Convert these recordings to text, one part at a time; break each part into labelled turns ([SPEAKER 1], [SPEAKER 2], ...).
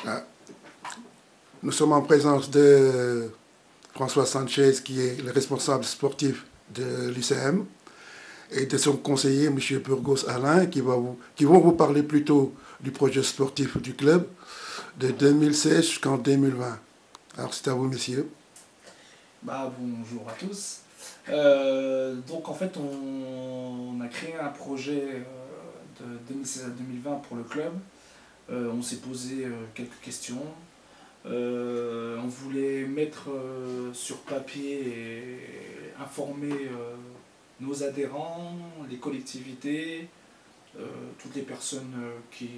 [SPEAKER 1] Ah, nous sommes en présence de François Sanchez, qui est le responsable sportif de l'UCM, et de son conseiller, M. Burgos Alain, qui vont vous parler plutôt du projet sportif du club de 2016 jusqu'en 2020. Alors c'est à vous, messieurs.
[SPEAKER 2] Bonjour à tous. Donc en fait on a créé un projet de 2016 à 2020 pour le club. On s'est posé quelques questions. On voulait mettre sur papier et informer nos adhérents, les collectivités, toutes les personnes qui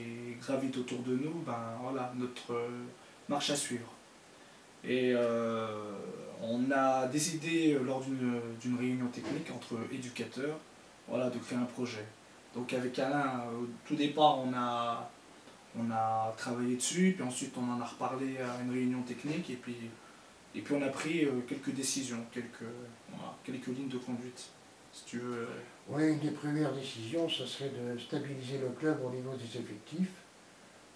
[SPEAKER 2] gravitent autour de nous, voilà, notre marche à suivre. Et on a décidé lors d'une réunion technique entre éducateurs, voilà, de créer un projet. Donc avec Alain, au tout départ, on a travaillé dessus, puis ensuite on en a reparlé à une réunion technique, et puis on a pris quelques décisions, quelques lignes de conduite, si tu veux.
[SPEAKER 3] Oui, une des premières décisions, ce serait de stabiliser le club au niveau des effectifs,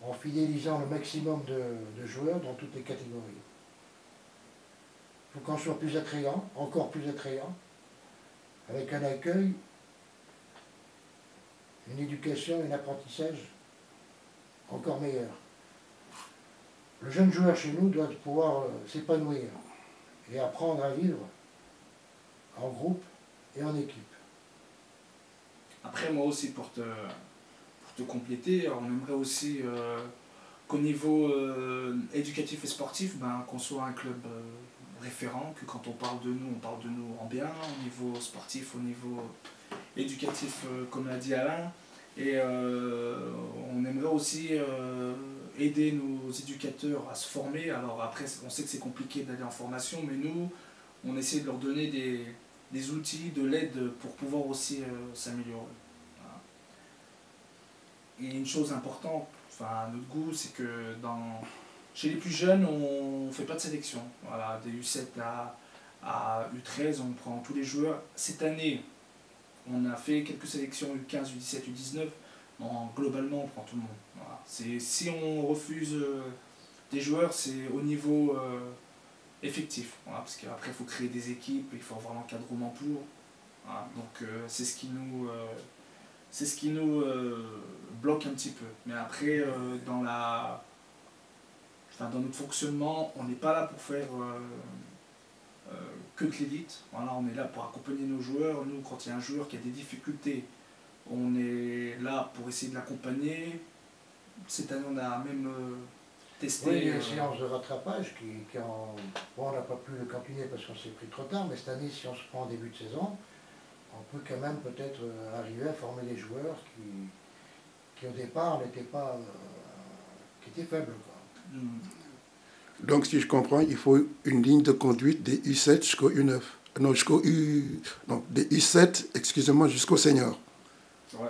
[SPEAKER 3] en fidélisant le maximum de joueurs dans toutes les catégories. Il faut qu'on soit plus attrayant, encore plus attrayant, avec un accueil, une éducation et un apprentissage encore meilleur. Le jeune joueur chez nous doit pouvoir s'épanouir et apprendre à vivre en groupe et en équipe.
[SPEAKER 2] Après, moi aussi, pour te compléter, on aimerait aussi qu'au niveau éducatif et sportif, qu'on soit un club référent, que quand on parle de nous en bien, au niveau sportif, au niveau éducatif, comme l'a dit Alain. Et on aimerait aussi aider nos éducateurs à se former. Alors après, on sait que c'est compliqué d'aller en formation, mais nous, on essaie de leur donner des outils, de l'aide pour pouvoir aussi s'améliorer. Voilà. Et une chose importante, à notre goût, c'est que chez les plus jeunes, on ne fait pas de sélection. Voilà, des U7 à U13, on prend tous les joueurs. Cette année, on a fait quelques sélections U15, U17, U19. Globalement, on prend tout le monde. Voilà. Si on refuse des joueurs, c'est au niveau effectif. Voilà, parce qu'après, il faut créer des équipes, il faut avoir l'encadrement pour. Voilà. Donc, c'est ce qui nous bloque un petit peu. Mais après, dans notre fonctionnement, on n'est pas là pour faire que de l'élite. Voilà, on est là pour accompagner nos joueurs. Nous, quand il y a un joueur qui a des difficultés, on est là pour essayer de l'accompagner. Cette année, on a même testé...
[SPEAKER 3] Oui, il y a une séance de rattrapage Bon, on n'a pas pu le continuer parce qu'on s'est pris trop tard, mais cette année, si on se prend en début de saison, on peut quand même peut-être arriver à former des joueurs qui au départ n'étaient pas... qui étaient faibles, quoi.
[SPEAKER 1] Donc, si je comprends, il faut une ligne de conduite des U7 jusqu'au U9. Non, des U7, excusez-moi, jusqu'au senior.
[SPEAKER 2] Ouais,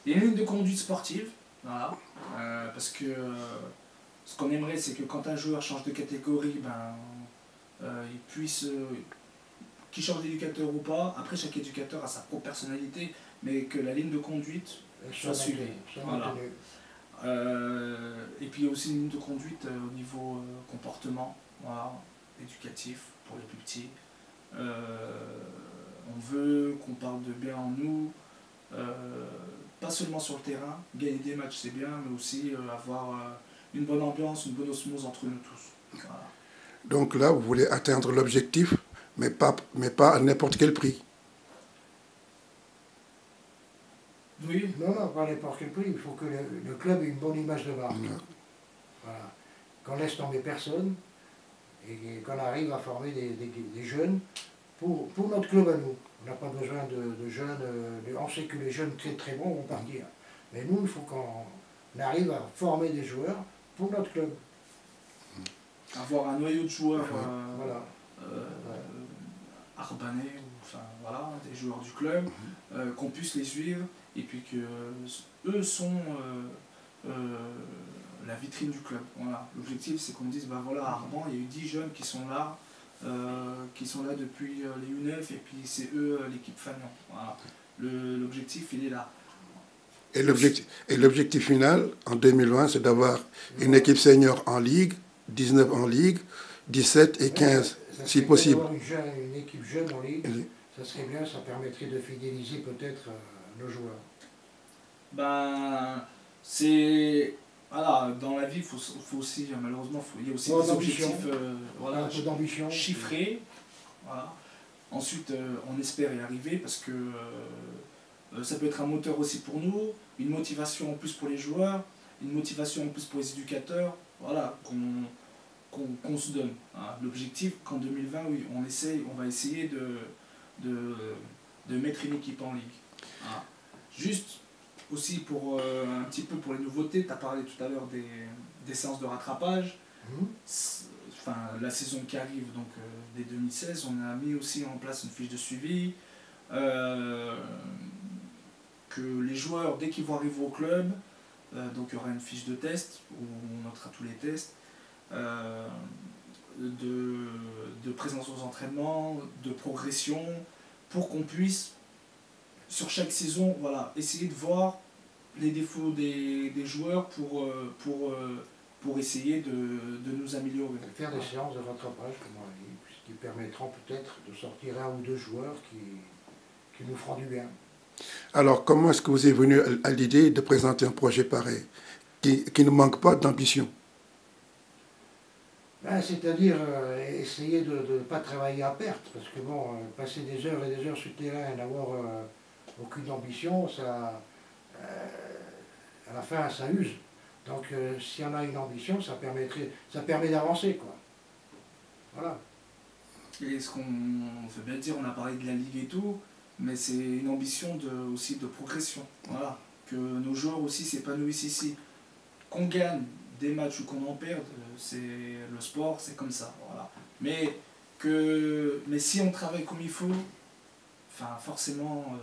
[SPEAKER 2] il y a une ligne de conduite sportive, voilà, parce que ce qu'on aimerait, c'est que quand un joueur change de catégorie, il puisse, qu'il change d'éducateur ou pas, après chaque éducateur a sa propre personnalité, mais que la ligne de conduite soit suivie. Voilà. Et puis il y a aussi une ligne de conduite au niveau comportement, voilà, éducatif pour les plus petits. On veut qu'on parle de bien en nous, pas seulement sur le terrain, gagner des matchs c'est bien, mais aussi avoir une bonne ambiance, une bonne osmose entre nous tous. Voilà.
[SPEAKER 1] Donc là, vous voulez atteindre l'objectif, mais pas à n'importe quel prix.
[SPEAKER 2] Oui.
[SPEAKER 3] Non, pas à n'importe quel prix. Il faut que le club ait une bonne image de marque. Voilà. Qu'on laisse tomber personne et qu'on arrive à former des jeunes pour notre club à nous. On n'a pas besoin de jeunes, on sait que les jeunes très très bons vont partir. Mais nous, il faut qu'on arrive à former des joueurs pour notre club.
[SPEAKER 2] Avoir un noyau de joueurs
[SPEAKER 3] voilà.
[SPEAKER 2] arbanais, voilà, des joueurs du club, qu'on puisse les suivre, et puis que eux sont la vitrine du club. Voilà. L'objectif, c'est qu'on dise, voilà, à Arban, il y a eu 10 jeunes qui sont là depuis les U9, et puis c'est eux l'équipe Fagnon. Voilà. L'objectif, il est là.
[SPEAKER 1] Et l'objectif final, en 2020, c'est d'avoir une équipe senior en Ligue, 19 en Ligue, 17 et 15, si possible.
[SPEAKER 3] Avoir une équipe jeune en Ligue, ça serait bien, ça permettrait de fidéliser peut-être nos joueurs.
[SPEAKER 2] Ben, c'est... Voilà, dans la vie, il faut aussi, malheureusement, il y a aussi des objectifs voilà, chiffrés. Voilà. Ensuite, on espère y arriver parce que ça peut être un moteur aussi pour nous, une motivation en plus pour les joueurs, une motivation en plus pour les éducateurs, voilà, qu'on se donne. Hein. L'objectif qu'en 2020, oui, on va essayer de mettre une équipe en ligue. Hein. Juste aussi pour un petit peu pour les nouveautés, tu as parlé tout à l'heure des séances de rattrapage. Enfin, la saison qui arrive, donc dès 2016, on a mis aussi en place une fiche de suivi. Que les joueurs, dès qu'ils vont arriver au club, donc il y aura une fiche de test où on notera tous les tests, de présence aux entraînements, de progression, pour qu'on puisse, sur chaque saison, voilà, essayer de voir les défauts des joueurs pour essayer de nous améliorer.
[SPEAKER 3] Faire des séances de rattrapage, comme on a dit, qui permettront peut-être de sortir un ou deux joueurs qui nous feront du bien.
[SPEAKER 1] Alors, comment est-ce que vous êtes venu à l'idée de présenter un projet pareil, qui ne manque pas d'ambition?
[SPEAKER 3] Ben, c'est-à-dire essayer de ne pas travailler à perte, parce que bon, passer des heures et des heures sur le terrain et n'avoir aucune ambition, ça, à la fin, ça use. Donc, si on a une ambition, ça permet d'avancer, quoi. Voilà.
[SPEAKER 2] Et ce qu'on veut bien dire, on a parlé de la Ligue et tout, mais c'est une ambition aussi de progression. Voilà. Que nos joueurs aussi s'épanouissent ici. Qu'on gagne des matchs ou qu'on en perde, c'est le sport, c'est comme ça. Voilà. Mais si on travaille comme il faut, enfin, forcément,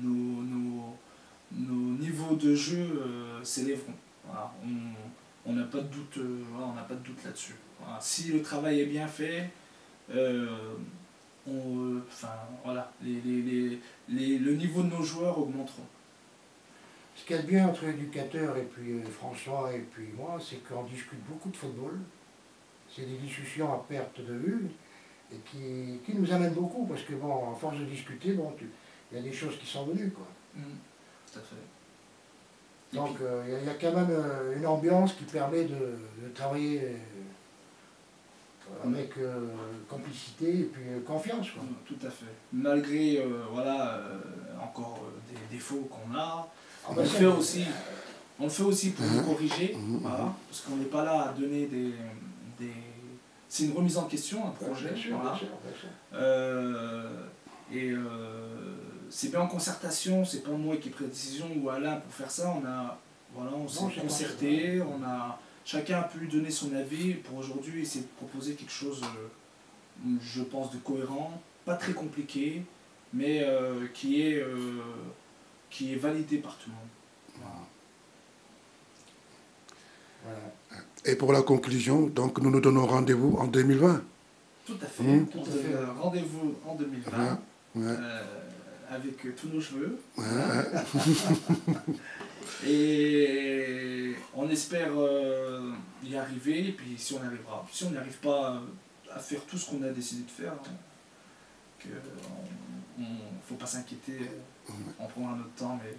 [SPEAKER 2] nos niveaux de jeu s'élèveront. Voilà. On n'a pas de doute, voilà, on n'a pas de doute là-dessus. Voilà. Si le travail est bien fait, enfin, voilà, le niveau de nos joueurs augmenteront.
[SPEAKER 3] Ce qu'il y a de bien entre l'éducateur et puis François et puis moi, c'est qu'on discute beaucoup de football. C'est des discussions à perte de vue et qui nous amènent beaucoup parce que bon, à force de discuter, bon, il y a des choses qui sont venues, quoi.
[SPEAKER 2] Tout à fait.
[SPEAKER 3] Donc il y a quand même une ambiance qui permet de travailler avec complicité et puis confiance, quoi.
[SPEAKER 2] Tout à fait. Malgré voilà, encore des défauts qu'on a, on le fait aussi pour nous corriger, voilà, parce qu'on n'est pas là à donner des... C'est une remise en question, un projet.
[SPEAKER 3] Bien sûr,
[SPEAKER 2] voilà.
[SPEAKER 3] bien sûr.
[SPEAKER 2] Et c'est bien en concertation, c'est pas moi qui ai pris la décision ou Alain pour faire ça, on s'est concerté, chacun a pu donner son avis pour aujourd'hui essayer de proposer quelque chose, je pense, de cohérent, pas très compliqué, mais qui est validé par tout le monde.
[SPEAKER 3] Voilà.
[SPEAKER 1] Et pour la conclusion, donc nous nous donnons rendez-vous en 2020.
[SPEAKER 2] Tout à fait. On se donne rendez-vous en 2020 avec tous nos cheveux. Et on espère y arriver, et puis si on arrivera. Si on n'arrive pas à faire tout ce qu'on a décidé de faire, il ne faut pas s'inquiéter, on prendra notre temps, mais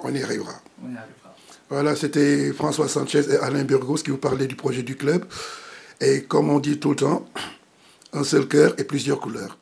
[SPEAKER 1] on y arrivera.
[SPEAKER 2] On y arrivera.
[SPEAKER 1] Voilà, c'était François Sanchez et Alain Burgos qui vous parlaient du projet du club. Et comme on dit tout le temps, un seul cœur et plusieurs couleurs.